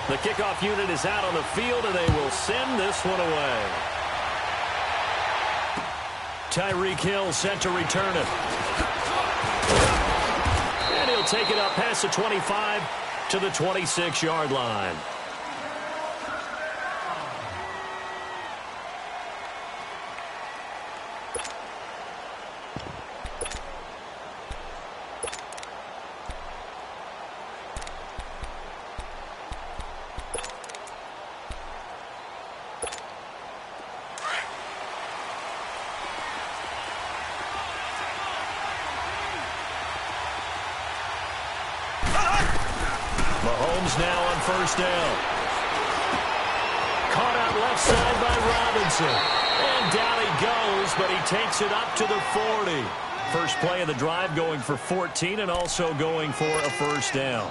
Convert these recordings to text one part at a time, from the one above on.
The kickoff unit is out on the field, and they will send this one away. Tyreek Hill set to return it. And he'll take it up past the 25 to the 26-yard line. Mahomes now on first down. Caught out left side by Robinson. And down he goes, but he takes it up to the 40. First play of the drive going for 14 and also going for a first down.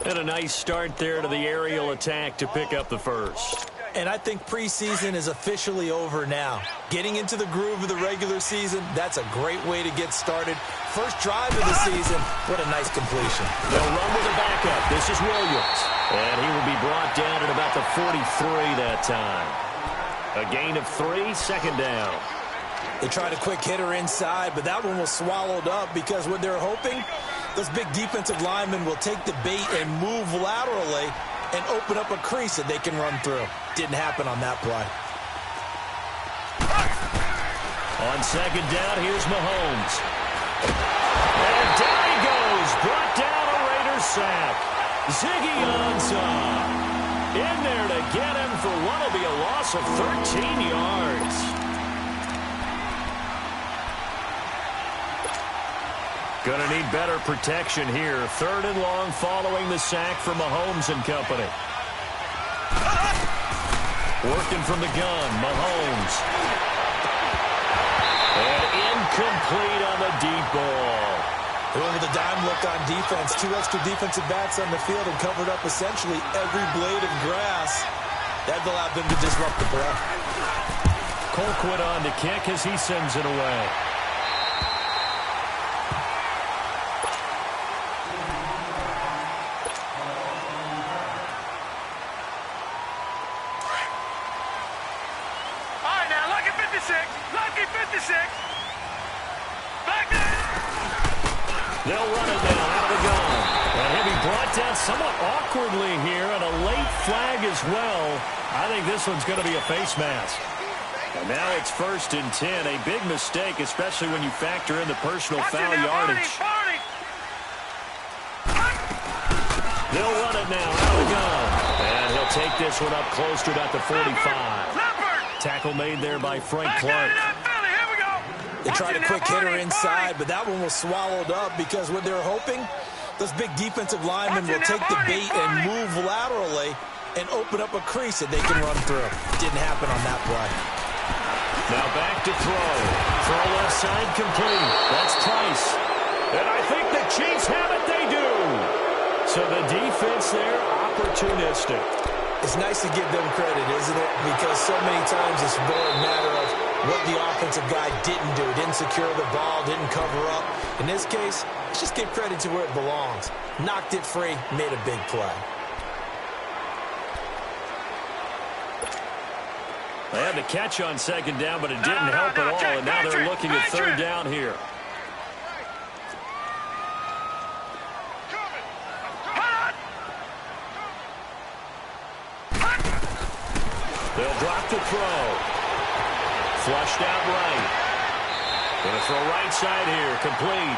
And a nice start there to the aerial attack to pick up the first. And I think preseason is officially over now. Getting into the groove of the regular season, that's a great way to get started. First drive of the season, what a nice completion. They'll run with a backup. This is Williams. And he will be brought down at about the 43 that time. A gain of 3, second down. They tried a quick hitter inside, but that one was swallowed up because what they're hoping, those big defensive linemen will take the bait and move laterally and open up a crease that they can run through. Didn't happen on that play. On second down, here's Mahomes. And down he goes. Brought down a Raiders sack. Ziggy Ansah in there to get him for what will be a loss of 13 yards. Gonna need better protection here. Third and long following the sack from Mahomes and company. Working from the gun, Mahomes. And incomplete on the deep ball. With the dime look on defense, 2 extra defensive backs on the field and covered up essentially every blade of grass. That allowed them to disrupt the play. Colquitt on to kick as he sends it away. They'll run it now out of the gun. And he'll be brought down somewhat awkwardly here, and a late flag as well. I think this one's going to be a face mask. And now it's 1st and 10. A big mistake, especially when you factor in the personal foul yardage. They'll run it now out of the gun. And he'll take this one up close to about the 45. Tackle made there by Frank Clark. They tried a quick hitter inside, but that one was swallowed up because what they're hoping, those big defensive linemen will take the bait and move laterally and open up a crease that they can run through. Didn't happen on that play. Now back to throw. Throw left side complete. That's Price. And I think the Chiefs have it. They do. So the defense there, opportunistic. It's nice to give them credit, isn't it? Because so many times it's more a matter of what the offensive guy didn't do. Didn't secure the ball, didn't cover up. In this case, let's just give credit to where it belongs. Knocked it free, made a big play. They had the catch on second down, but it didn't help at all, and now they're looking at third down here. They'll drop the throw. Flushed out right. Going to throw right side here. Complete.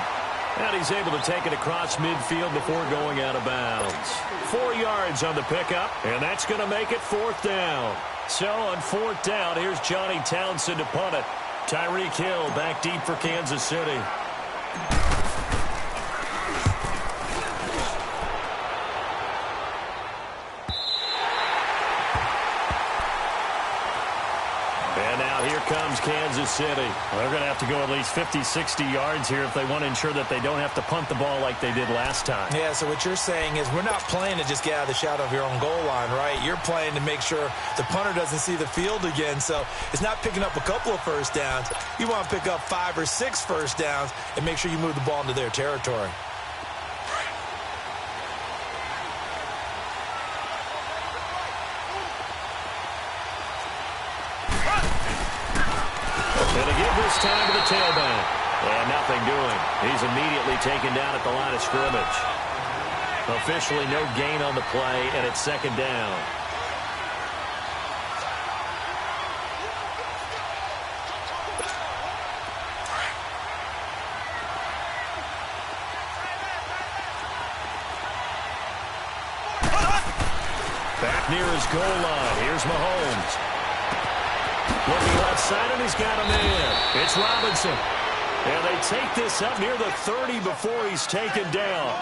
And he's able to take it across midfield before going out of bounds. 4 yards on the pickup, and that's going to make it 4th down. So on 4th down, here's Johnny Townsend to punt it. Tyreek Hill back deep for Kansas City. And now here comes Kansas City. Well, they're going to have to go at least 50, 60 yards here if they want to ensure that they don't have to punt the ball like they did last time. Yeah, so what you're saying is we're not playing to just get out of the shadow of your own goal line, right? You're playing to make sure the punter doesn't see the field again. So it's not picking up a couple of first downs. You want to pick up 5 or 6 first downs and make sure you move the ball into their territory. And to give this time to the tailback. And nothing doing. He's immediately taken down at the line of scrimmage. Officially no gain on the play, and it's second down. Back near his goal line. Here's Mahomes. Looking left side, and he's got a man. It's Robinson. And they take this up near the 30 before he's taken down.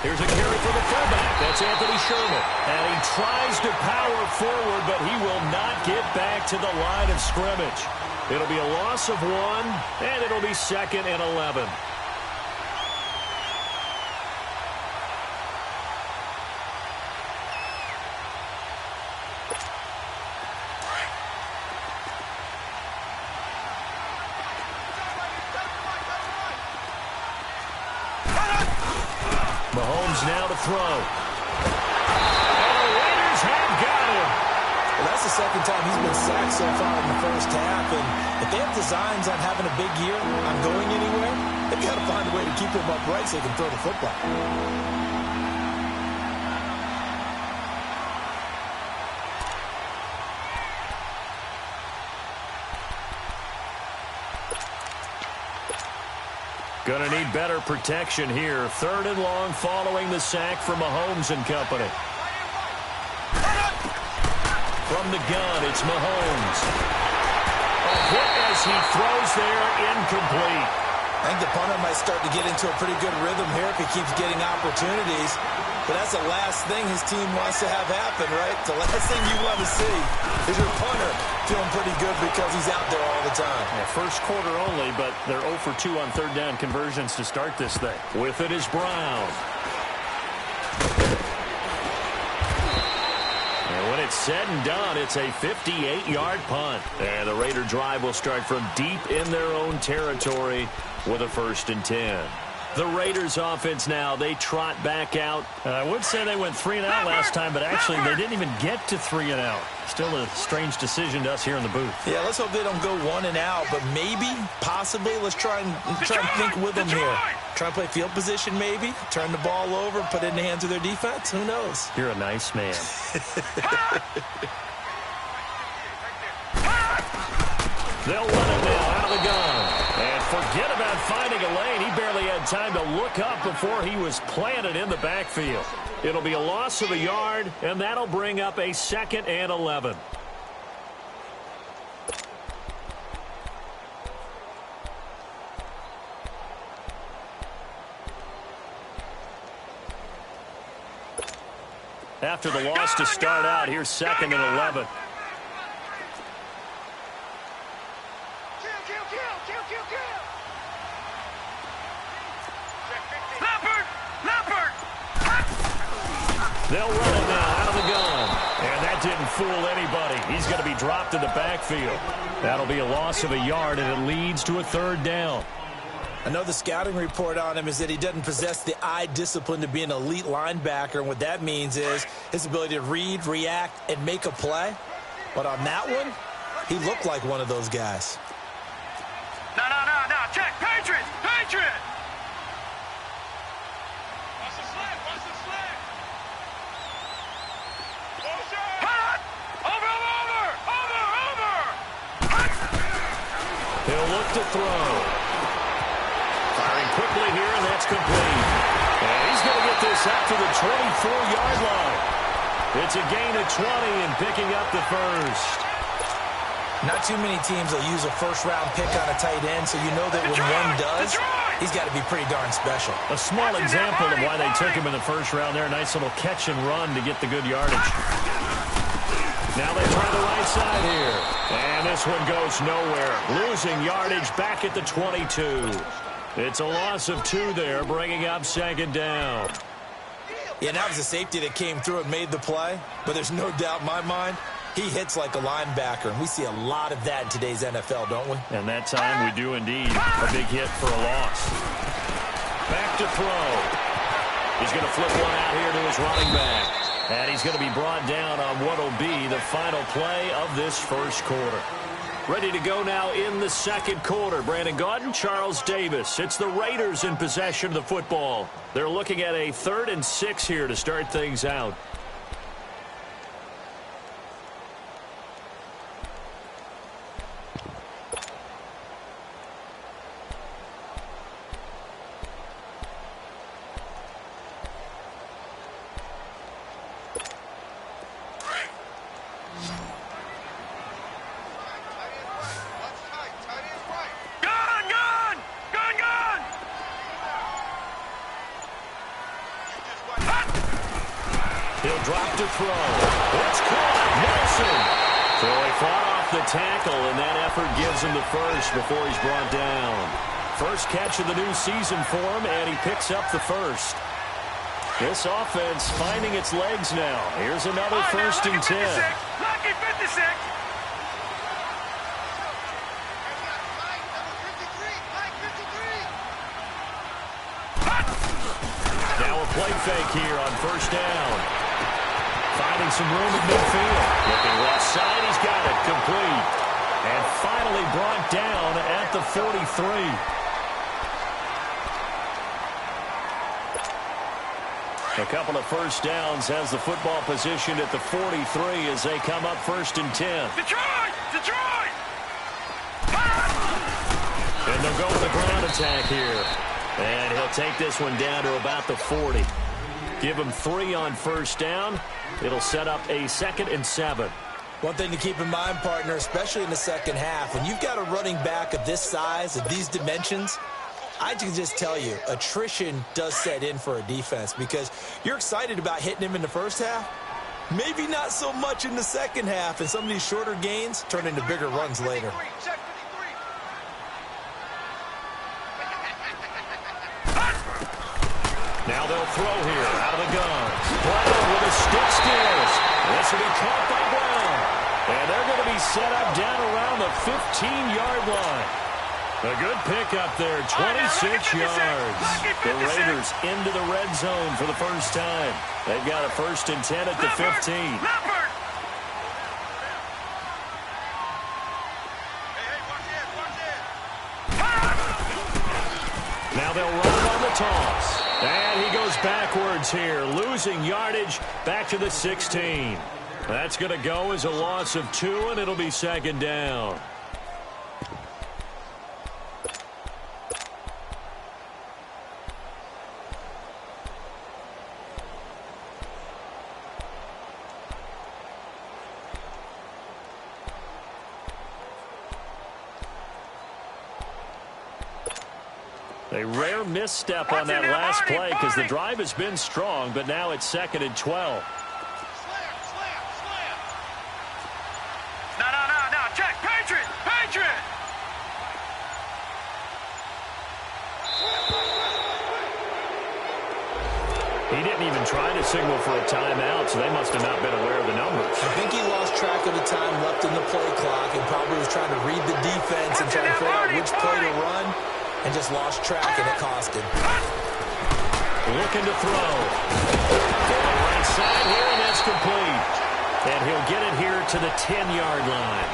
Here's a carry for the fullback. That's Anthony Sherman. And he tries to power forward, but he will not get back to the line of scrimmage. It'll be a loss of 1, and it'll be second and 11. Mahomes now to throw. And the Raiders have got him. Well, that's the second time he's been sacked so far in the first half. And if they have designs on having a big year, on going anywhere, they've got to find a way to keep him upright so they can throw the football. Going to need better protection here. Third and long following the sack from Mahomes and company. From the gun, it's Mahomes. A hit as he throws there, incomplete. I think the punter might start to get into a pretty good rhythm here if he keeps getting opportunities. But that's the last thing his team wants to have happen, right? The last thing you want to see is your punter feeling pretty good because he's out there all the time. Yeah, first quarter only, but they're 0 for 2 on third down conversions to start this thing. With it is Brown. And when it's said and done, it's a 58-yard punt. And the Raider drive will start from deep in their own territory with a 1st and 10. The Raiders offense now, they trot back out. I would say they went 3 and out last time, but actually they didn't even get to 3 and out. Still a strange decision to us here in the booth. Yeah, let's hope they don't go 1 and out, but maybe, possibly, let's try and think with them here. Try and play field position maybe, turn the ball over, put it in the hands of their defense. Who knows? You're a nice man. They'll run it now out of the gun. And forget about finding a lane. He barely had time to look up before he was planted in the backfield. It'll be a loss of a yard, and that'll bring up a 2nd and 11. After the loss to start out, here's 2nd and 11. They'll run it now out of the gun. And that didn't fool anybody. He's going to be dropped in the backfield. That'll be a loss of a yard, and it leads to a 3rd down. I know the scouting report on him is that he doesn't possess the eye discipline to be an elite linebacker. And what that means is his ability to read, react, and make a play. But on that one, he looked like one of those guys. No. Check. Patriot. Watch the slant. Over. He'll look to throw. Firing quickly here, and that's complete. And he's going to get this up to the 24-yard line. It's a gain of 20 and picking up the 1st. Not too many teams will use a first-round pick on a tight end, so you know that when one does, he's got to be pretty darn special. A small example of why they took him in the 1st round there. A nice little catch and run to get the good yardage. Now they try the right side here. And this one goes nowhere. Losing yardage back at the 22. It's a loss of 2 there, bringing up 2nd down. Yeah, that was a safety that came through and made the play, but there's no doubt in my mind he hits like a linebacker, and we see a lot of that in today's NFL, don't we? And that time we do indeed. A big hit for a loss. Back to throw. He's going to flip one out here to his running back. And he's going to be brought down on what will be the final play of this first quarter. Ready to go now in the second quarter. Brandon Gaudin, Charles Davis. It's the Raiders in possession of the football. They're looking at a 3rd and 6 here to start things out. He'll drop to throw. It's caught. Nelson. So he fought off the tackle, and that effort gives him the first before he's brought down. First catch of the new season for him, and he picks up the first. This offense finding its legs now. Here's another 1st and 10. Lucky 56. Now a play fake here on 1st down. Finding some room at midfield. Looking left side, he's got it. Complete. And finally brought down at the 43. A couple of 1st downs has the football positioned at the 43 as they come up 1st and 10. Detroit! Detroit! And they'll go with a ground attack here. And he'll take this one down to about the 40. Give him 3 on 1st down. It'll set up a 2nd and 7. One thing to keep in mind, partner, especially in the second half, when you've got a running back of this size, of these dimensions, I can just tell you, attrition does set in for a defense because you're excited about hitting him in the first half. Maybe not so much in the second half, and some of these shorter gains turn into bigger runs later. Now they'll throw here out of the gun. Brown with a stick skills. This will be caught by Brown. And they're going to be set up down around the 15-yard line. A good pickup there, 26 yards. The Raiders into the red zone for the first time. They've got a 1st and 10 at the 15. Now they'll run it on the toss. And he goes backwards here, losing yardage back to the 16. That's going to go as a loss of 2, and it'll be 2nd down. A rare misstep on that last play because the drive has been strong, but now it's 2nd and 12. No, check, Patriot! He didn't even try to signal for a timeout, so they must have not been aware of the numbers. I think he lost track of the time left in the play clock and probably was trying to read the defense and trying to figure out which play to run. And just lost track, and it cost him. Looking to throw. Right side here, and that's complete. And he'll get it here to the 10-yard line.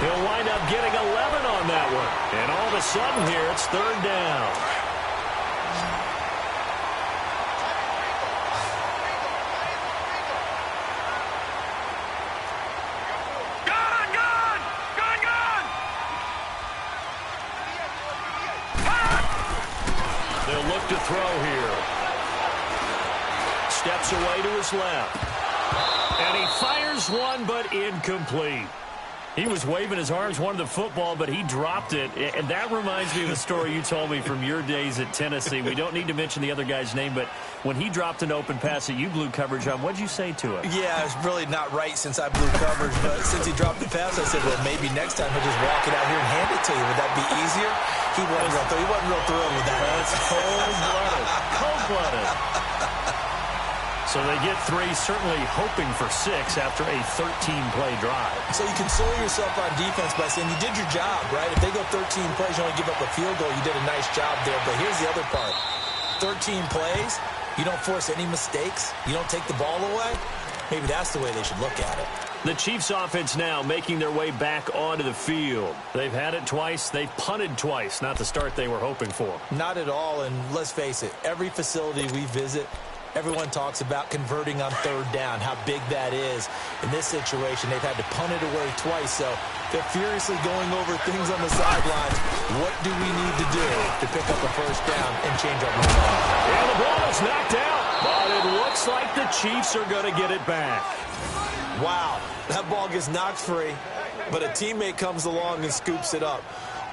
He'll wind up getting 11 on that one. And all of a sudden here, it's 3rd down. They'll look to throw here. Steps away to his left. And he fires one, but incomplete. He was waving his arms, wanted the football, but he dropped it. And that reminds me of a story you told me from your days at Tennessee. We don't need to mention the other guy's name, but when he dropped an open pass that you blew coverage on, what did you say to him? Yeah, it's really not right since I blew coverage, but since he dropped the pass, I said, well, maybe next time he'll just walk it out here and hand it to you. Would that be easier? He wasn't real thrilled with that. That's cold-blooded. Cold-blooded. So they get 3, certainly hoping for 6 after a 13-play drive. So you console yourself on defense by saying you did your job, right? If they go 13 plays, you only give up a field goal, you did a nice job there. But here's the other part. 13 plays, you don't force any mistakes, you don't take the ball away. Maybe that's the way they should look at it. The Chiefs offense now making their way back onto the field. They've had it twice. They've punted twice. Not the start they were hoping for. Not at all, and let's face it, every facility we visit, everyone talks about converting on third down, how big that is. In this situation, they've had to punt it away twice, so they're furiously going over things on the sidelines. What do we need to do to pick up a first down and change our momentum? And the ball is knocked out, but it looks like the Chiefs are going to get it back. Wow, that ball gets knocked free, but a teammate comes along and scoops it up.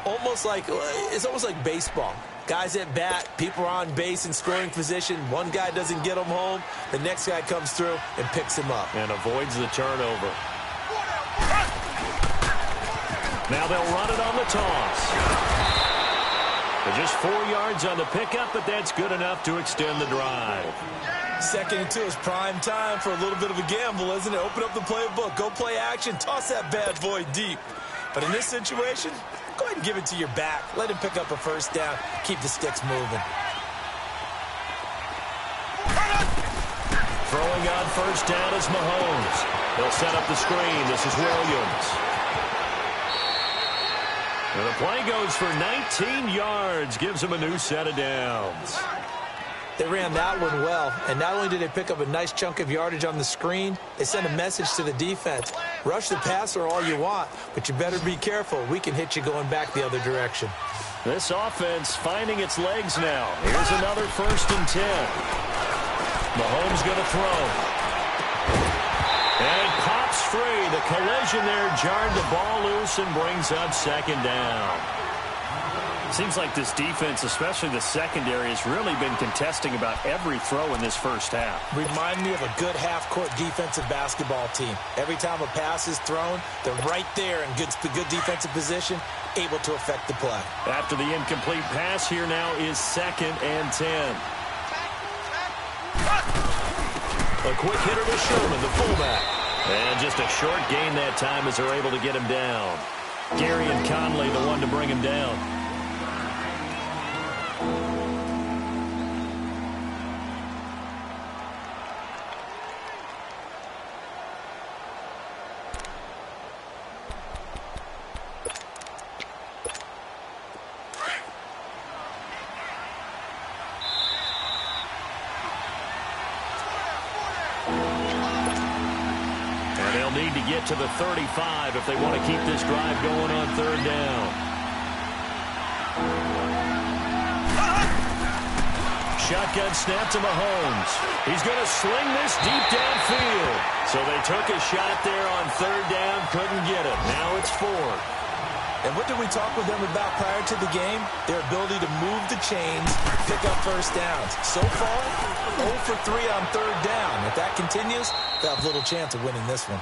It's almost like baseball. Guys at bat, people are on base in scoring position. One guy doesn't get him home. The next guy comes through and picks him up. And avoids the turnover. Now they'll run it on the toss. Just 4 yards on the pickup, but that's good enough to extend the drive. 2nd and 2 is prime time for a little bit of a gamble, isn't it? Open up the playbook, go play action, toss that bad boy deep. But in this situation, go ahead and give it to your back. Let him pick up a first down. Keep the sticks moving. Throwing on first down is Mahomes. He'll set up the screen. This is Williams. And the play goes for 19 yards. Gives him a new set of downs. They ran that one well, and not only did they pick up a nice chunk of yardage on the screen, they sent a message to the defense. Rush the passer all you want, but you better be careful. We can hit you going back the other direction. This offense finding its legs now. Here's another 1st and 10. Mahomes going to throw. And it pops free. The collision there jarred the ball loose and brings up 2nd down. Seems like this defense, especially the secondary, has really been contesting about every throw in this first half. Remind me of a good half-court defensive basketball team. Every time a pass is thrown, they're right there in good defensive position, able to affect the play. After the incomplete pass, here now is 2nd and 10. A quick hitter to Sherman, the fullback. And just a short gain that time as they're able to get him down. Gary and Conley, the one to bring him down. Need to get to the 35 if they want to keep this drive going on 3rd down. Shotgun snap to Mahomes. He's going to sling this deep downfield. So they took a shot there on 3rd down, couldn't get it. Now it's 4th. And what did we talk with them about prior to the game? Their ability to move the chains, pick up first downs. So far, 0 for 3 on 3rd down. If that continues, they'll have little chance of winning this one.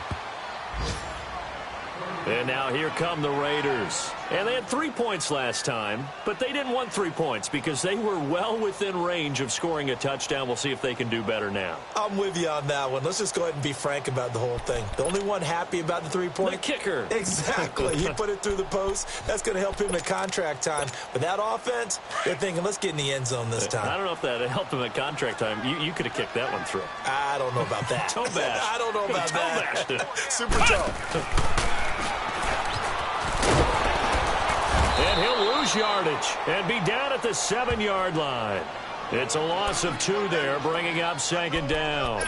And now here come the Raiders. And they had 3 points last time, but they didn't want 3 points because they were well within range of scoring a touchdown. We'll see if they can do better now. I'm with you on that one. Let's just go ahead and be frank about the whole thing. The only one happy about the 3-point? The kicker. Exactly. He put it through the post. That's going to help him at contract time. But that offense, they're thinking, let's get in the end zone this time. I don't know if that helped him at contract time. You could have kicked that one through. I don't know about that. Toe bash. I don't know about that. Bashed. Super toe. And he'll lose yardage and be down at the 7-yard line. It's a loss of 2 there, bringing up 2nd down.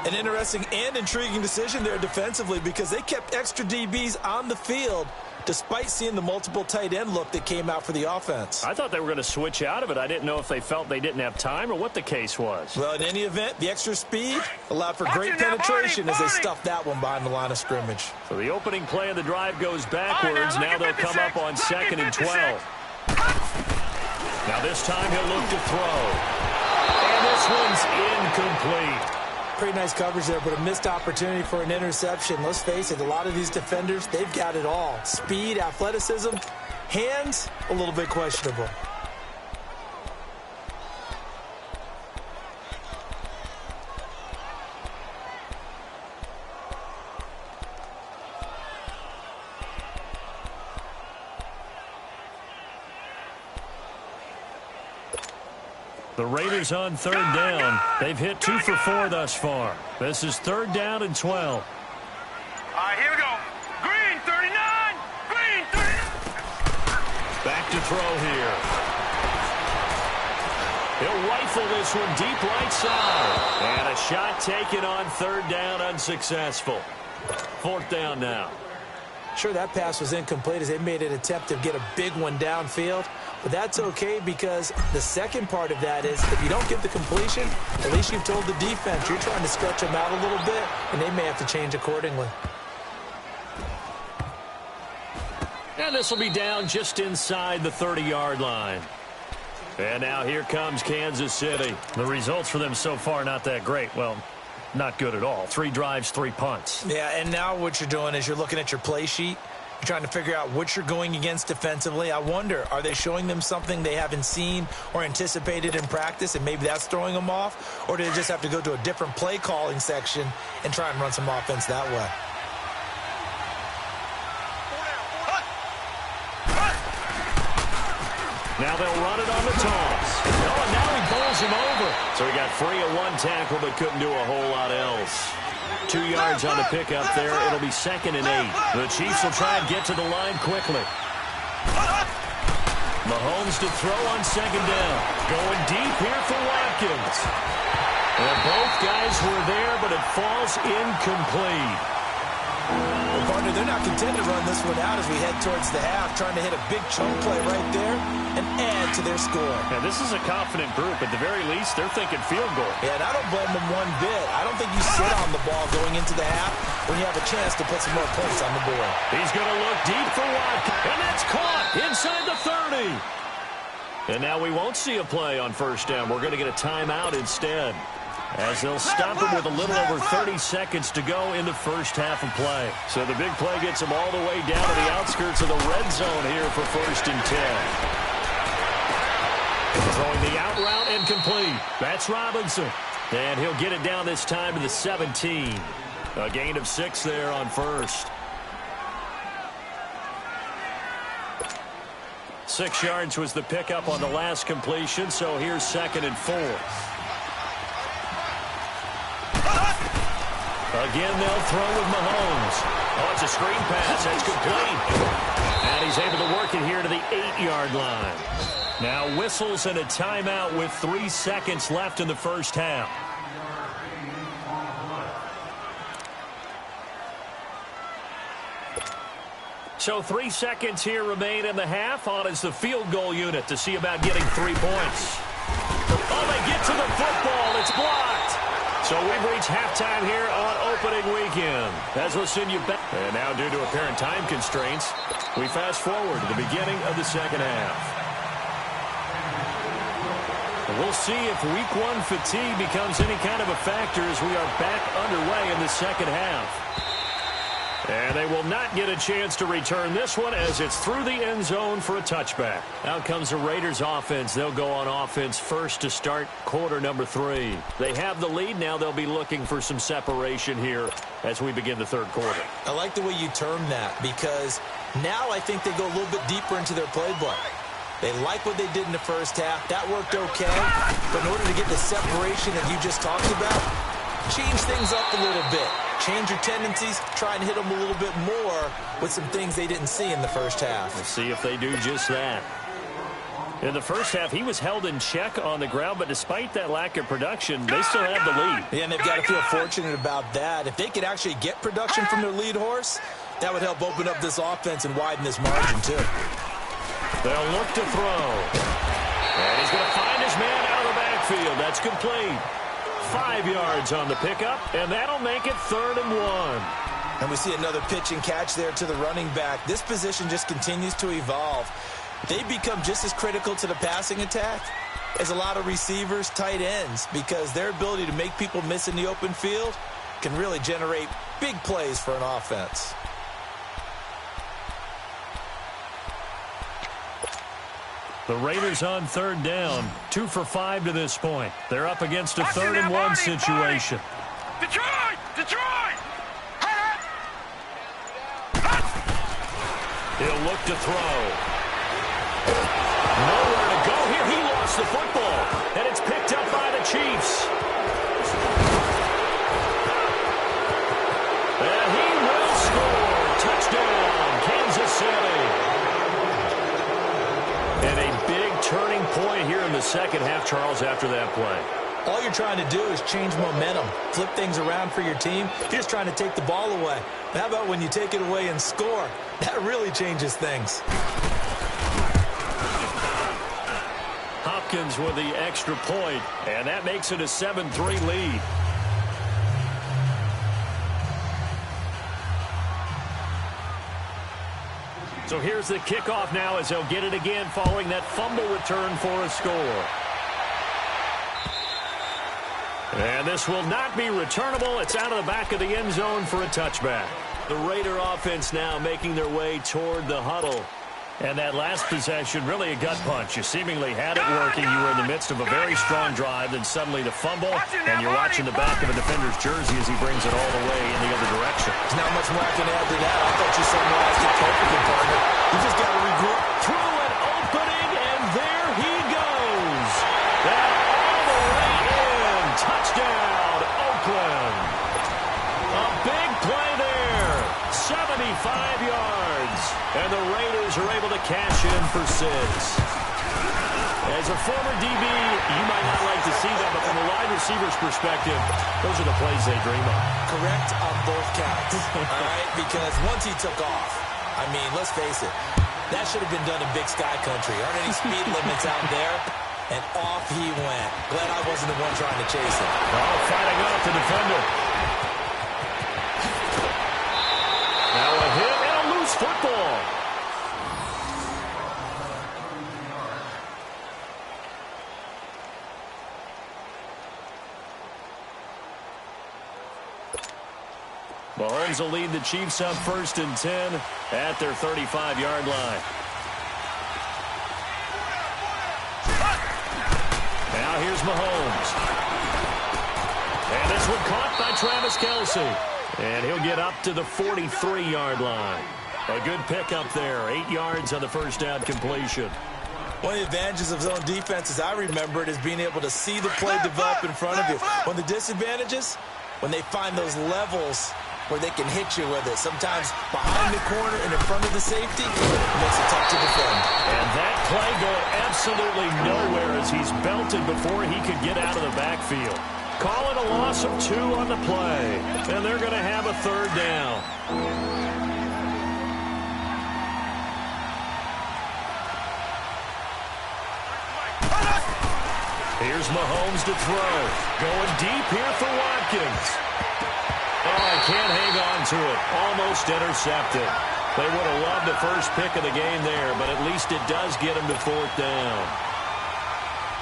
An interesting and intriguing decision there defensively because they kept extra DBs on the field despite seeing the multiple tight end look that came out for the offense. I thought they were going to switch out of it. I didn't know if they felt they didn't have time or what the case was. Well, in any event, the extra speed allowed for great penetration as they stuffed that one behind the line of scrimmage. So the opening play of the drive goes backwards. Now they'll come up on 2nd and 12. Now this time he'll look to throw. And this one's incomplete. Pretty nice coverage there, but a missed opportunity for an interception. Let's face it, a lot of these defenders, they've got it all. Speed, athleticism, hands, a little bit questionable. The Raiders on third down. They've hit 2 for 4 thus far. This is 3rd down and 12. All right, here we go. Green, 39. Green, 39. Back to throw here. He'll rifle this one deep right side. And a shot taken on 3rd down, unsuccessful. 4th down now. Sure, that pass was incomplete as they made an attempt to get a big one downfield. But that's okay because the second part of that is if you don't get the completion, at least you've told the defense you're trying to stretch them out a little bit, and they may have to change accordingly. And this will be down just inside the 30-yard line. And now here comes Kansas City. The results for them so far not that great. Well, not good at all. 3 drives, 3 punts. Yeah, and now what you're doing is you're looking at your play sheet. You're trying to figure out what you're going against defensively. I wonder, are they showing them something they haven't seen or anticipated in practice, and maybe that's throwing them off? Or do they just have to go to a different play calling section and try and run some offense that way? Now they'll run it on the toss. Oh, and now he bowls him over. So he got free of 1 tackle but couldn't do a whole lot else. 2 yards on the pickup there. It'll be 2nd and 8. The Chiefs will try and get to the line quickly. Mahomes to throw on 2nd down. Going deep here for Watkins. And both guys were there, but it falls incomplete. Well, partner, they're not content to run this one out as we head towards the half, trying to hit a big chunk play right there and add to their score. Now, this is a confident group. At the very least, they're thinking field goal. Yeah, and I don't blame them one bit. I don't think you sit on the ball going into the half when you have a chance to put some more points on the board. He's going to look deep for Watkins, and that's caught inside the 30. And now we won't see a play on 1st down. We're going to get a timeout instead, as they'll stop it with a little over 30 seconds to go in the first half of play. So the big play gets them all the way down to the outskirts of the red zone here for 1st and 10. Throwing the out route and complete. That's Robinson. And he'll get it down this time to the 17. A gain of 6 there on 1st. 6 yards was the pickup on the last completion, so here's 2nd and 4. Again, they'll throw with Mahomes. Oh, it's a screen pass. That's complete. And he's able to work it here to the 8-yard line. Now whistles and a timeout with 3 seconds left in the first half. So 3 seconds here remain in the half. On is the field goal unit to see about getting 3 points. Oh, they get to the football. It's blocked. So we've reached halftime here on opening weekend. As we'll send you back. And now due to apparent time constraints, we fast forward to the beginning of the second half. We'll see if week 1 fatigue becomes any kind of a factor as we are back underway in the second half. And they will not get a chance to return this one as it's through the end zone for a touchback. Out comes the Raiders offense. They'll go on offense first to start quarter number 3. They have the lead. Now they'll be looking for some separation here as we begin the 3rd quarter. I like the way you term that because now I think they go a little bit deeper into their playbook. They like what they did in the first half. That worked okay. But in order to get the separation that you just talked about, change things up a little bit. Change your tendencies, try and hit them a little bit more with some things they didn't see in the first half. We'll see if they do just that. In the first half, he was held in check on the ground, but despite that lack of production, they still have the lead. Yeah, and they've got to feel fortunate about that. If they could actually get production from their lead horse, that would help open up this offense and widen this margin, too. They'll look to throw. And he's going to find his man out of the backfield. That's complete. 5 yards on the pickup, and that'll make it 3rd and 1. And we see another pitch and catch there to the running back. This position just continues to evolve. They become just as critical to the passing attack as a lot of receivers, tight ends, because their ability to make people miss in the open field can really generate big plays for an offense. The Raiders on 3rd down, 2 for 5 to this point. They're up against a 3rd and 1 situation. Detroit! Detroit! He'll look to throw. Nowhere to go here. He lost the football. And it's the second half, Charles, after that play? All you're trying to do is change momentum, flip things around for your team. You're just trying to take the ball away. How about when you take it away and score? That really changes things. Hopkins with the extra point, and that makes it a 7-3 lead. So here's the kickoff now as they'll get it again following that fumble return for a score. And this will not be returnable. It's out of the back of the end zone for a touchback. The Raider offense now making their way toward the huddle. And that last possession, really a gut punch. You seemingly had it working. You were in the midst of a very strong drive, then suddenly the fumble, and you're watching the back of a defender's jersey as he brings it all the way in the other direction. There's not much more I can add to that. I thought you summarized it perfectly, partner. You just got to regroup. Through an opening, and there he goes. That all the way in. Touchdown, Oakland. A big play there. 75 yards. And the Raiders are able to cash in for 6. As a former DB, you might not like to see that, but from a wide receiver's perspective, those are the plays they dream of. Correct on both counts, all right? Because once he took off, I mean, let's face it, that should have been done in Big Sky Country. Aren't any speed limits out there? And off he went. Glad I wasn't the one trying to chase him. Oh, fighting off the defender. Now a hit and a loose football. Mahomes will lead the Chiefs up 1st and 10 at their 35-yard line. Now here's Mahomes. And this one caught by Travis Kelce. And he'll get up to the 43-yard line. A good pickup there. 8 yards on the first down completion. One of the advantages of zone defense, as I remember it, is being able to see the play develop in front of you. One of the disadvantages, when they find those levels where they can hit you with it. Sometimes behind the corner and in front of the safety, it makes it tough to defend. And that play going absolutely nowhere as he's belted before he could get out of the backfield. Call it a loss of 2 on the play. And they're going to have a 3rd down. Here's Mahomes to throw. Going deep here for Watkins. Oh, I can't hang on to it. Almost intercepted. They would have loved the first pick of the game there, but at least it does get them to 4th down.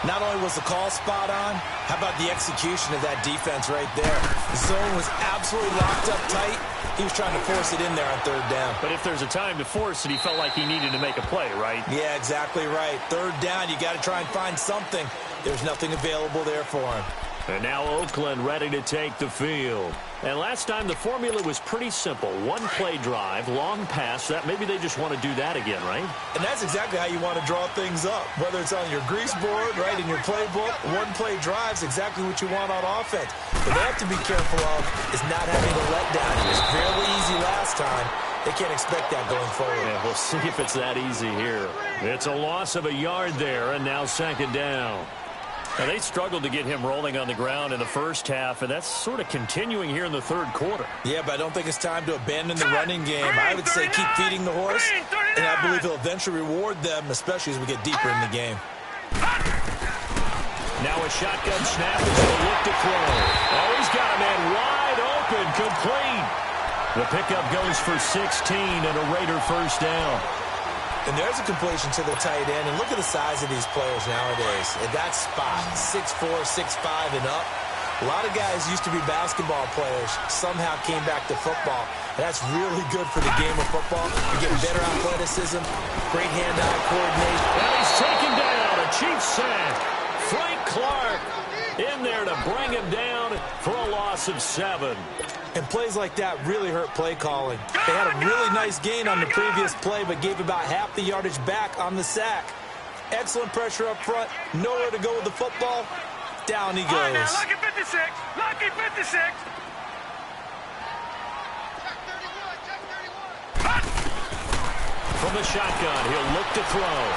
Not only was the call spot on, how about the execution of that defense right there? The zone was absolutely locked up tight. He was trying to force it in there on 3rd down. But if there's a time to force it, he felt like he needed to make a play, right? Yeah, exactly right. 3rd down, you got to try and find something. There's nothing available there for him. And now Oakland ready to take the field. And last time the formula was pretty simple. 1-play drive, long pass. That maybe they just want to do that again, right? And that's exactly how you want to draw things up. Whether it's on your grease board, right, in your playbook, 1-play drive's exactly what you want on offense. What they have to be careful of is not having a letdown. It was fairly easy last time. They can't expect that going forward. Yeah, we'll see if it's that easy here. It's a loss of a yard there, and now 2nd down. Now, they struggled to get him rolling on the ground in the first half, and that's sort of continuing here in the 3rd quarter. Yeah, but I don't think it's time to abandon the running game. I would say keep feeding the horse, and I believe he'll eventually reward them, especially as we get deeper in the game. Now a shotgun snap is going to look to throw. Oh, he's got a man wide open, complete. The pickup goes for 16 and a Raider 1st down. And there's a completion to the tight end. And look at the size of these players nowadays. At that spot, 6'4", 6'5", and up. A lot of guys used to be basketball players, somehow came back to football. And that's really good for the game of football. You're getting better athleticism, great hand-eye coordination. And he's taken down. A Chiefs sack. Frank Clark in there to bring him down for a loss of 7. And plays like that really hurt play calling. They had a really nice gain on the previous play, but gave about half the yardage back on the sack. Excellent pressure up front. Nowhere to go with the football. Down he goes. All right, now, lucky 56. Lucky 56. From the shotgun, he'll look to throw.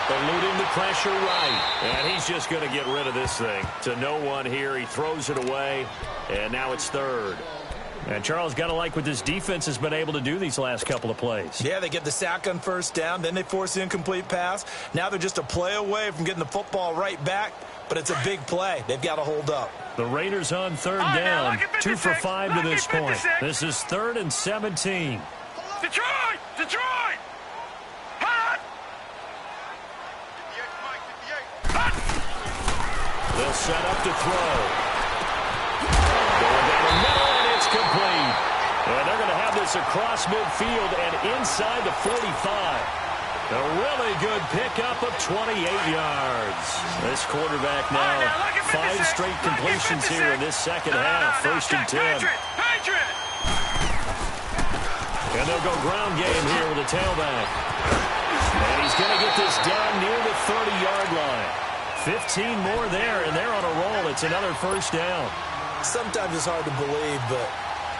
eluding the pressure right. And he's just going to get rid of this thing. To no one here. He throws it away. And now it's third. And Charles, got to like what this defense has been able to do these last couple of plays. Yeah, they get the sack on first down. Then they force the incomplete pass. Now they're just a play away from getting the football right back. But it's a big play. They've got to hold up. The Raiders on third down. 2 for 5 to this point. This is 3rd and 17. Detroit! Detroit! Hot! They'll set up to throw. Going down the middle, and it's complete. And they're going to have this across midfield and inside the 45. A really good pickup of 28 yards. This quarterback now, 5 straight completions here in this second half. 1st and 10. And they'll go ground game here with a tailback. And he's going to get this down near the 30-yard line. 15 more there, and they're on a roll. It's another 1st down. Sometimes it's hard to believe, but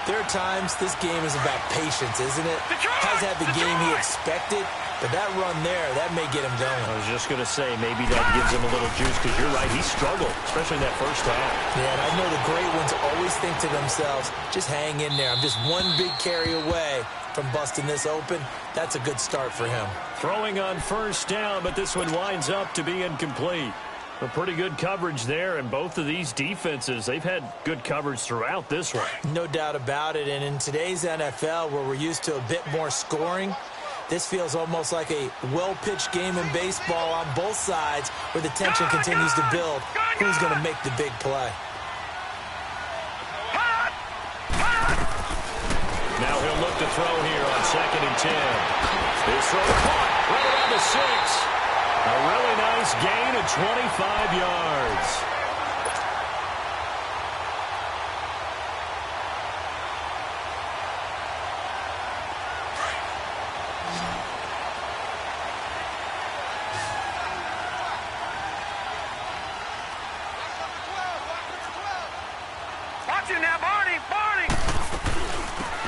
there are times this game is about patience, isn't it? Has had the game he expected, but that run there, that may get him going. I was just going to say, maybe that gives him a little juice, because you're right, he struggled, especially in that first half. Yeah, and I know the great ones always think to themselves, just hang in there. I'm just one big carry away from busting this open. That's a good start for him. Throwing on 1st down, but this one winds up to be incomplete. A pretty good coverage there, and both of these defenses, they've had good coverage throughout this one. No doubt about it, and in today's NFL, where we're used to a bit more scoring, this feels almost like a well-pitched game in baseball on both sides where the tension continues to build. Who's going to make the big play? Now he'll look to throw here on 2nd and 10. This throw caught right around the 6. A really nice gain of 25 yards. Watch it now, Barney! Barney!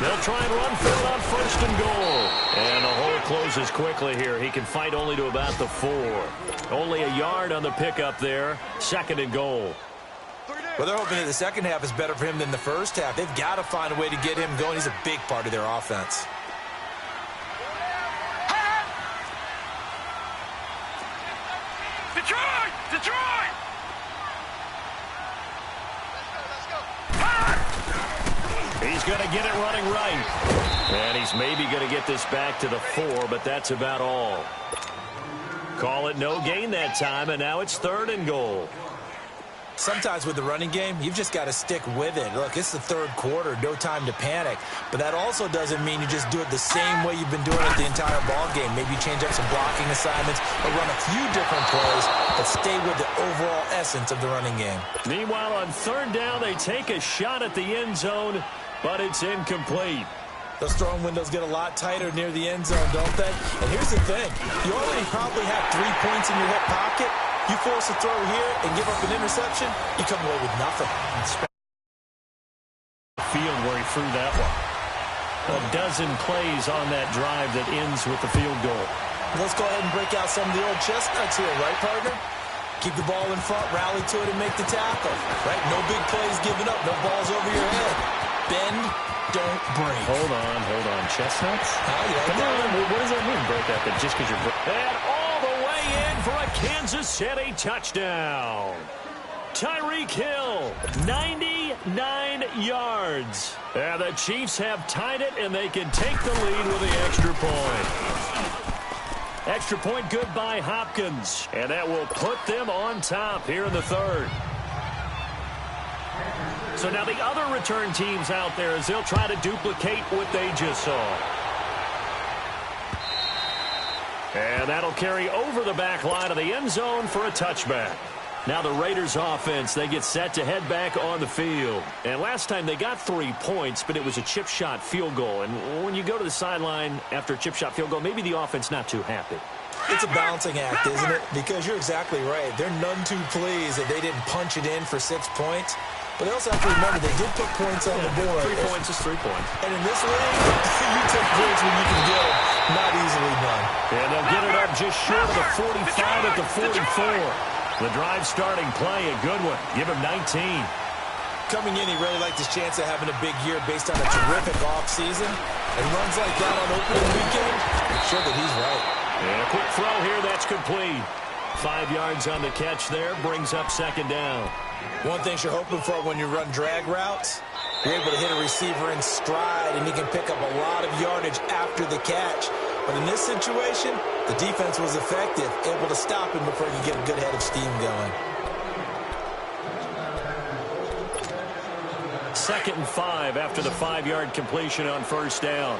They'll try and run for it on 1st and goal. And the hole closes quickly here. He can fight only to about the 4. Only a yard on the pickup there. 2nd and goal. Well, they're hoping that the second half is better for him than the first half. They've got to find a way to get him going. He's a big part of their offense. Detroit! Detroit! He's going to get it running right. And he's maybe going to get this back to the 4, but that's about all. Call it no gain that time, and now it's 3rd and goal. Sometimes with the running game, you've just got to stick with it. Look, it's the 3rd quarter, no time to panic. But that also doesn't mean you just do it the same way you've been doing it the entire ball game. Maybe you change up some blocking assignments or run a few different plays, but stay with the overall essence of the running game. Meanwhile, on 3rd down, they take a shot at the end zone, but it's incomplete. Those throwing windows get a lot tighter near the end zone, don't they? And here's the thing. You already probably have 3 points in your hip pocket. You force a throw here and give up an interception, you come away with nothing. Field where he threw that one. A dozen plays on that drive that ends with the field goal. Let's go ahead and break out some of the old chestnuts here, right, partner? Keep the ball in front, rally to it, and make the tackle. Right? No big plays given up, no balls over your head. Bend, don't break. Hold on. Chestnuts? Come on. What does that mean, break up? Just because you're... And all the way in for a Kansas City touchdown. Tyreek Hill, 99 yards. And the Chiefs have tied it, and they can take the lead with the extra point. Extra point good by Hopkins. And that will put them on top here in the 3rd. So now the other return teams out there as they'll try to duplicate what they just saw. And that'll carry over the back line of the end zone for a touchback. Now the Raiders offense, they get set to head back on the field. And last time they got 3 points, but it was a chip shot field goal. And when you go to the sideline after a chip shot field goal, maybe the offense not too happy. It's a balancing act, isn't it? Because you're exactly right. They're none too pleased that they didn't punch it in for 6 points. But they also have to remember they did put points on the board. 3 points is 3 points. And in this league, you take points when you can get them. Not easily done. And they'll get it up just short of the 45 at the 44. The drive starting play, a good one. Give him 19. Coming in, he really liked his chance of having a big year based on a terrific offseason. And runs like that on opening weekend, I'm sure that he's right. And a quick throw here, that's complete. 5 yards on the catch there, brings up second down. One thing you're hoping for when you run drag routes, you're able to hit a receiver in stride, and he can pick up a lot of yardage after the catch. But in this situation, the defense was effective, able to stop him before he could get a good head of steam going. 2nd and 5 after the 5-yard completion on first down.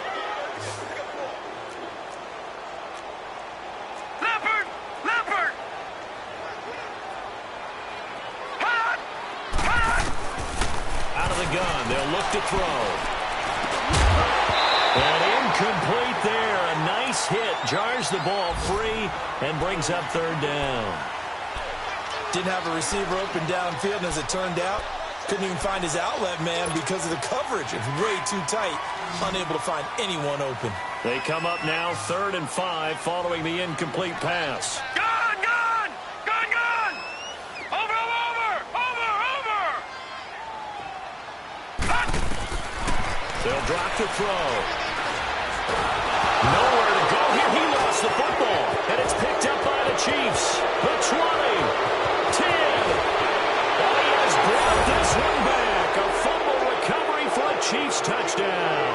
Gun. They'll look to throw. And incomplete there. A nice hit. Jars the ball free and brings up third down. Didn't have a receiver open downfield, and as it turned out, couldn't even find his outlet man because of the coverage. It's way too tight. Unable to find anyone open. They come up now 3rd and 5 following the incomplete pass. They'll drop to throw. Nowhere to go here. He lost the football. And it's picked up by the Chiefs. The 20. 10. And he has brought this one back. A fumble recovery for a Chiefs touchdown.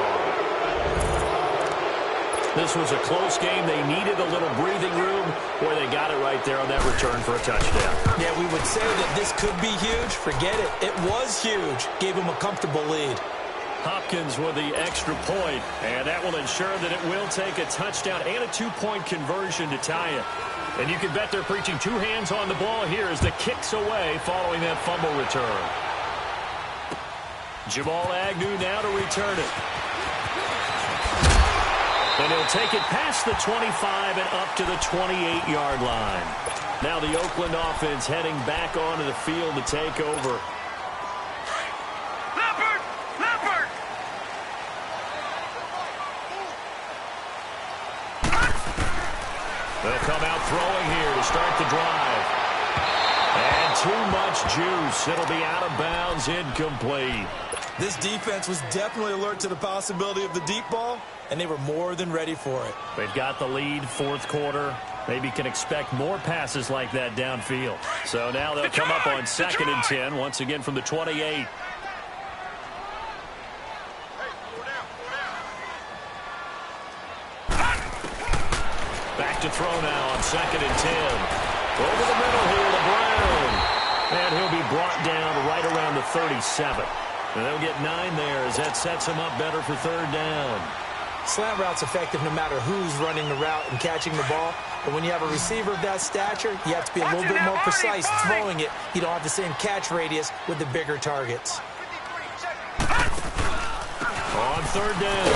This was a close game. They needed a little breathing room. Boy, they got it right there on that return for a touchdown. Yeah, we would say that this could be huge. Forget it. It was huge. Gave him a comfortable lead. Hopkins with the extra point, and that will ensure that it will take a touchdown and a 2-point conversion to tie it. And you can bet they're preaching 2 hands on the ball here as the kick's away following that fumble return. Jamal Agnew now to return it. And he'll take it past the 25 and up to the 28-yard line. Now the Oakland offense heading back onto the field to take over. They'll come out throwing here to start the drive. And too much juice. It'll be out of bounds, incomplete. This defense was definitely alert to the possibility of the deep ball, and they were more than ready for it. They've got the lead, 4th quarter. Maybe can expect more passes like that downfield. So now they'll come up on 2nd and 10, once again from the 28. Back to throw now on 2nd and 10. Over the middle here to Brown. And he'll be brought down right around the 37. And they'll get 9 there as that sets him up better for 3rd down. Slant route's effective no matter who's running the route and catching the ball. But when you have a receiver of that stature, you have to be a little bit more precise throwing it. You don't have the same catch radius with the bigger targets. On 3rd down,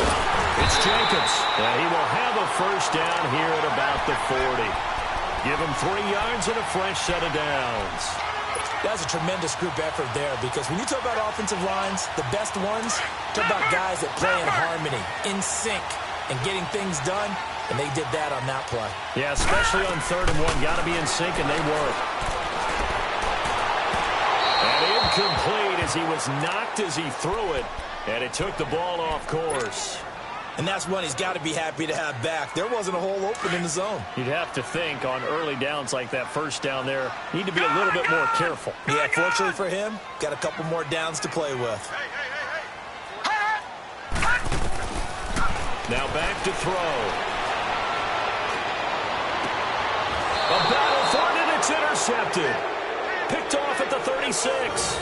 it's Jacobs. And he will have a first down here at about the 40. Give him 3 yards and a fresh set of downs. That's a tremendous group effort there because when you talk about offensive lines, the best ones, talk about guys that play in harmony, in sync, and getting things done, and they did that on that play. Yeah, especially on 3rd and 1. Got to be in sync, and they were. And incomplete as he was knocked as he threw it, and it took the ball off course. And that's one he's got to be happy to have back. There wasn't a hole open in the zone. You'd have to think on early downs like that first down there, need to be a little bit more careful. Yeah, fortunately for him, got a couple more downs to play with. Now back to throw. A battle for it, and it's intercepted. Picked off at the 36.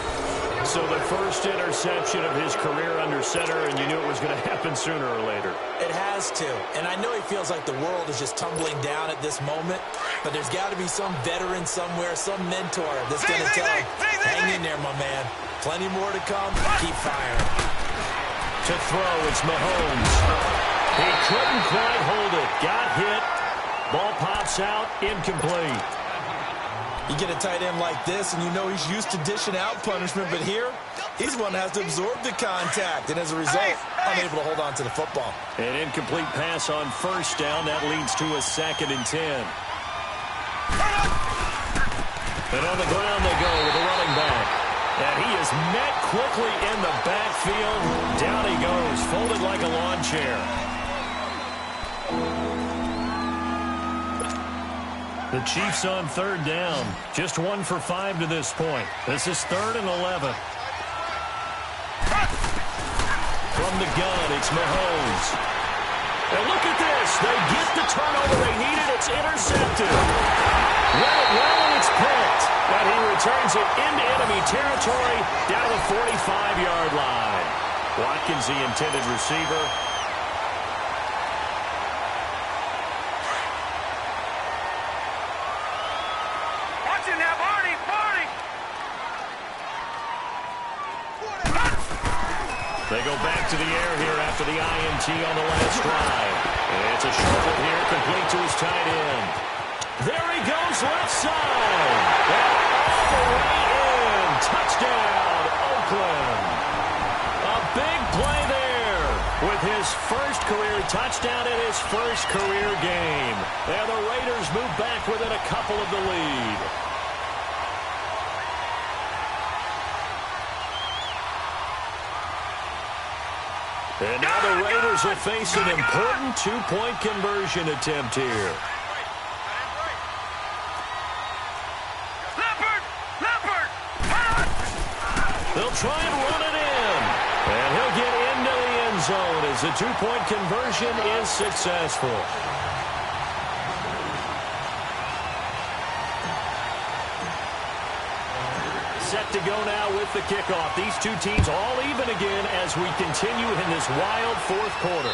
So the first interception of his career under center, and you knew it was going to happen sooner or later. It has to. And I know he feels like the world is just tumbling down at this moment, but there's got to be some veteran somewhere, some mentor that's going to tell him, hang in there, my man. Plenty more to come. Keep firing. To throw, it's Mahomes. He couldn't quite hold it. Got hit. Ball pops out. Incomplete. You get a tight end like this, and you know he's used to dishing out punishment, but here, he's one that has to absorb the contact, and as a result, unable to hold on to the football. An incomplete pass on first down. That leads to a 2nd and 10. And on the ground they go with the running back. And he is met quickly in the backfield. Down he goes, folded like a lawn chair. The Chiefs on 3rd down. Just 1 for 5 to this point. This is 3rd and 11. From the gun, it's Mahomes. And look at this. They get the turnover they needed. It's intercepted. Well, and it's picked. But he returns it into enemy territory down the 45-yard line. Watkins, the intended receiver. They go back to the air here after the INT on the last drive. It's a short one here, complete to his tight end. There he goes, left side. And all the way in. Touchdown, Oakland. A big play there with his first career touchdown in his first career game. And the Raiders move back within a couple of the lead. And now the Raiders will face an important 2-point conversion attempt here. They'll try and run it in. And he'll get into the end zone as the 2-point conversion is successful. Set to go now with the kickoff. These two teams all even again as we continue in this wild 4th quarter.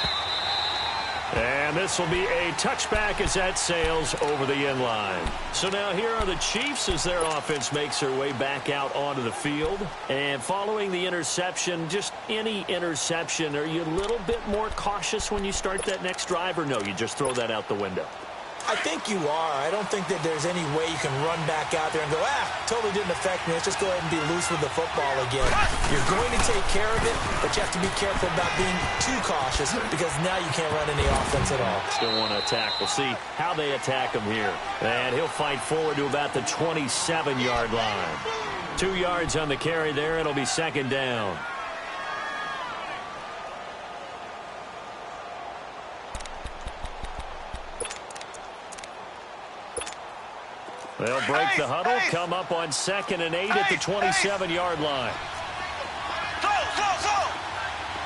And this will be a touchback as that sails over the end line. So now here are the Chiefs as their offense makes their way back out onto the field. And following the interception, just any interception, are you a little bit more cautious when you start that next drive, or no, you just throw that out the window? I think you are. I don't think that there's any way you can run back out there and go, totally didn't affect me. Let's just go ahead and be loose with the football again. You're going to take care of it, but you have to be careful about being too cautious because now you can't run any offense at all. Still want to attack. We'll see how they attack him here. And he'll fight forward to about the 27-yard line. 2 yards on the carry there. It'll be 2nd down. They'll break the huddle, come up on 2nd and 8 at the 27-yard line.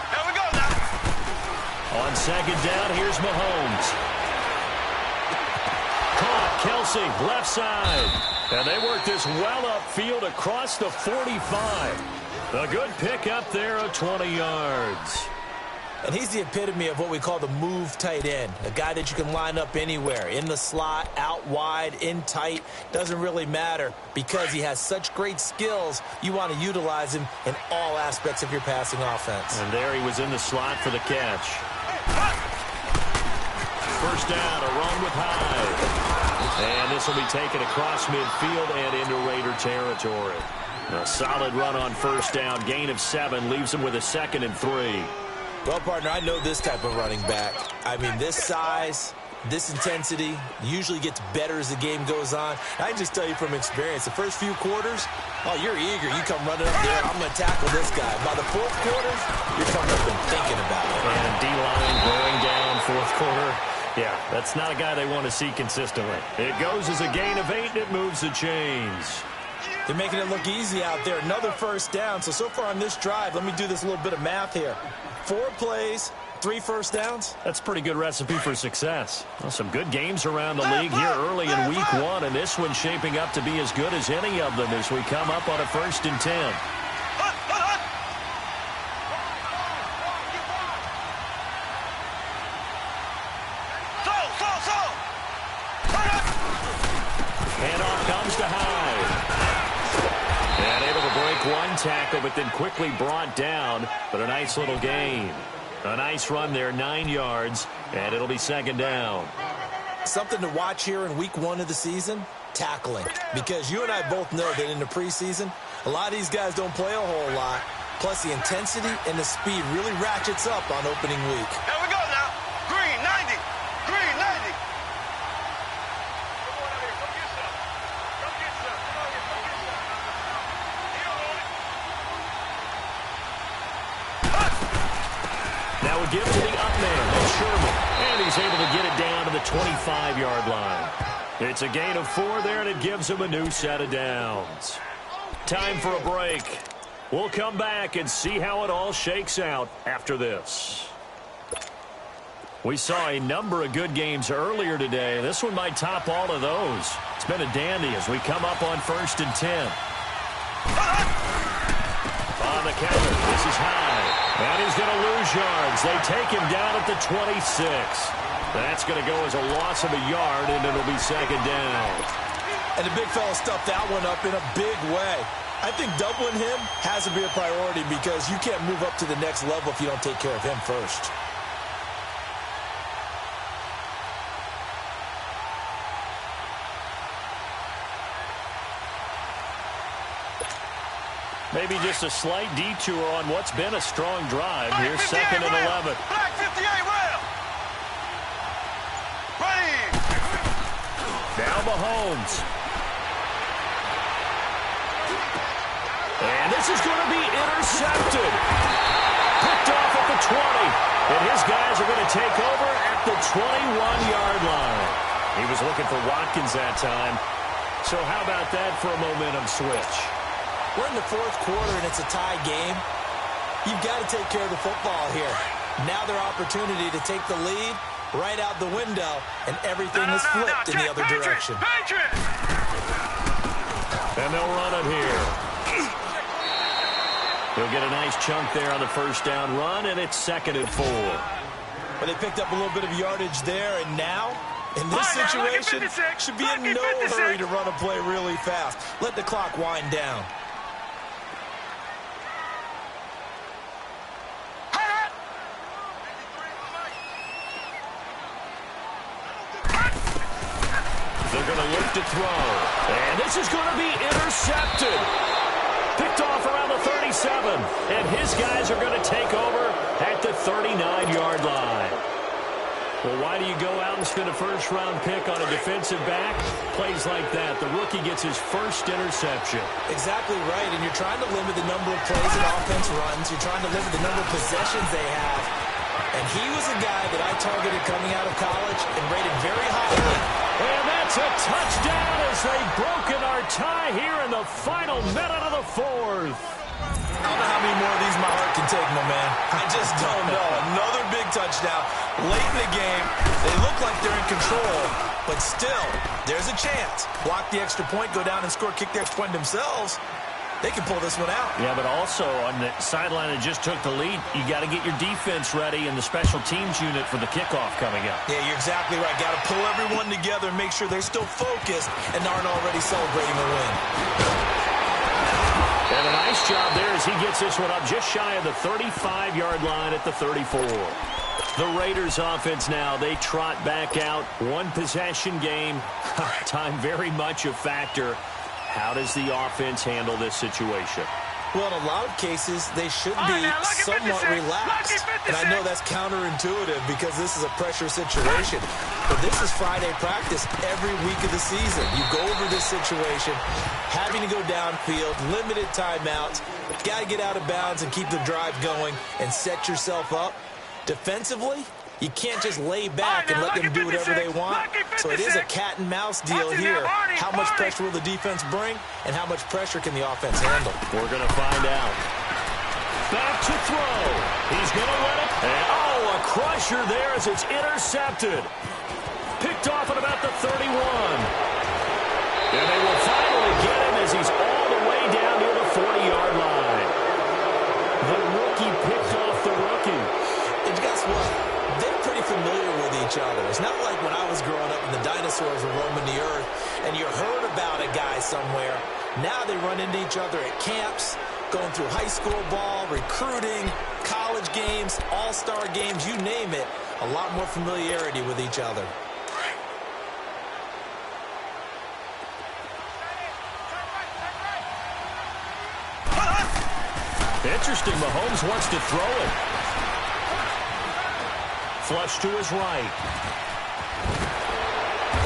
Here we go now. On 2nd down, here's Mahomes. Caught, Kelsey, left side. And they work this well upfield across the 45. A good pick up there of 20 yards. And he's the epitome of what we call the move tight end, a guy that you can line up anywhere, in the slot, out wide, in tight, doesn't really matter because he has such great skills. You want to utilize him in all aspects of your passing offense. And there he was in the slot for the catch. First down, a run with Hyde. And this will be taken across midfield and into Raider territory. A solid run on first down, gain of 7, leaves him with a 2nd and 3. Well, partner, I know this type of running back. I mean, this size, this intensity usually gets better as the game goes on. I can just tell you from experience, the first few quarters, you're eager. You come running up there, I'm going to tackle this guy. By the 4th quarter, you're coming up and thinking about it. And D-line going down 4th quarter. Yeah, that's not a guy they want to see consistently. It goes as a gain of 8, and it moves the chains. They're making it look easy out there. Another first down. So far on this drive, let me do this little bit of math here. 4 plays, 3 first downs. That's a pretty good recipe for success. Well, some good games around the league here early in week 1, and this one's shaping up to be as good as any of them as we come up on a 1st and 10. Handoff comes to Hyde. And able to break one tackle, but then quickly brought down. But a nice little gain. A nice run there, 9 yards, and it'll be 2nd down. Something to watch here in week 1 of the season. tackling, because you and I both know that in the preseason, a lot of these guys don't play a whole lot. Plus, the intensity and the speed really ratchets up on opening week. Here we go now. Green, 90. Green, 90. Come on out here. Come get some. Come get some. Come on here. Come get some. He don't want it. Now we give it to the up man, that's Sherman. And he's able to get it down to the 25-yard line. It's a gain of 4 there, and it gives him a new set of downs. Time for a break. We'll come back and see how it all shakes out after this. We saw a number of good games earlier today. This one might top all of those. It's been a dandy as we come up on 1st and 10. On the counter, this is high. And he's going to lose yards. They take him down at the 26. That's going to go as a loss of a yard, and it'll be 2nd down. And the big fella stuffed that one up in a big way. I think doubling him has to be a priority because you can't move up to the next level if you don't take care of him first. Maybe just a slight detour on what's been a strong drive. Here's 2nd and 11. Black 58 rail. Ready. Now Mahomes. And this is going to be intercepted. Picked off at the 20. And his guys are going to take over at the 21-yard line. He was looking for Watkins that time. So how about that for a momentum switch? We're in the 4th quarter, and it's a tie game. You've got to take care of the football here. Now their opportunity to take the lead right out the window, and everything is flipped in the other direction. And they'll run it here. He'll get a nice chunk there on the 1st down run, and it's 2nd and 4. But they picked up a little bit of yardage there, and now, in this situation, should be in no hurry to run a play really fast. Let the clock wind down. They're going to look to throw. And this is going to be intercepted. Picked off around the 37. And his guys are going to take over at the 39-yard line. Well, why do you go out and spend a 1st-round pick on a defensive back? Plays like that. The rookie gets his first interception. Exactly right. And you're trying to limit the number of plays an offense runs. You're trying to limit the number of possessions they have. And he was a guy that I targeted coming out of college and rated very highly. And that's a touchdown as they've broken our tie here in the final minute of the 4th. I don't know how many more of these my heart can take, my man. I just don't know. Another big touchdown late in the game. They look like they're in control, but still, there's a chance. Block the extra point, go down and score, kick the extra point themselves. They can pull this one out. Yeah, but also on the sideline that just took the lead, you got to get your defense ready and the special teams unit for the kickoff coming up. Yeah, you're exactly right. Got to pull everyone together and make sure they're still focused and aren't already celebrating the win. And a nice job there as he gets this one up just shy of the 35-yard line at the 34. The Raiders offense now, they trot back out. One possession game. Time very much a factor. How does the offense handle this situation? Well, in a lot of cases, they should be somewhat relaxed. And I know that's counterintuitive because this is a pressure situation. But this is Friday practice every week of the season. You go over this situation, having to go downfield, limited timeouts, got to get out of bounds and keep the drive going and set yourself up. Defensively, you can't just lay back and let them do whatever they want. So it is a cat and mouse deal here. How much pressure will the defense bring, and how much pressure can the offense handle? We're going to find out. Back to throw. He's going to let it. And, a crusher there as it's intercepted. Picked off at about the 31. And they will finally get him as he's all the way down near the 40-yard line. The rookie picked off the rookie. And guess what? They're pretty familiar with each other. It's not like when I was growing up and the dinosaurs were roaming the earth and you heard about a guy somewhere. Now they run into each other at camps, going through high school ball, recruiting, college games, all-star games, you name it. A lot more familiarity with each other. Interesting, Mahomes wants to throw it. Flush to his right.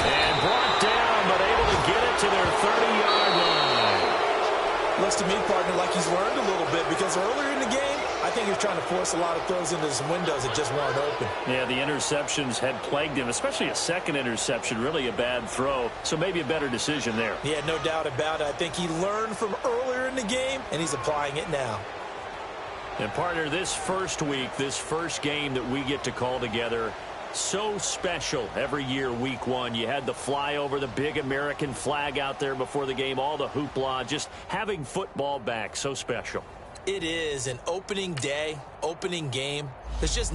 And brought down, but able to get it to their 30-yard line. Looks to me, partner, like he's learned a little bit, because earlier in the game, I think he was trying to force a lot of throws into some windows that just weren't open. Yeah, the interceptions had plagued him, especially a second interception, really a bad throw. So maybe a better decision there. Yeah, no doubt about it. I think he learned from earlier in the game, and he's applying it now. And, partner, this first week, this first game that we get to call together, so special every year, week one. You had the flyover, the big American flag out there before the game, all the hoopla, just having football back, so special. It is an opening day, opening game. There's just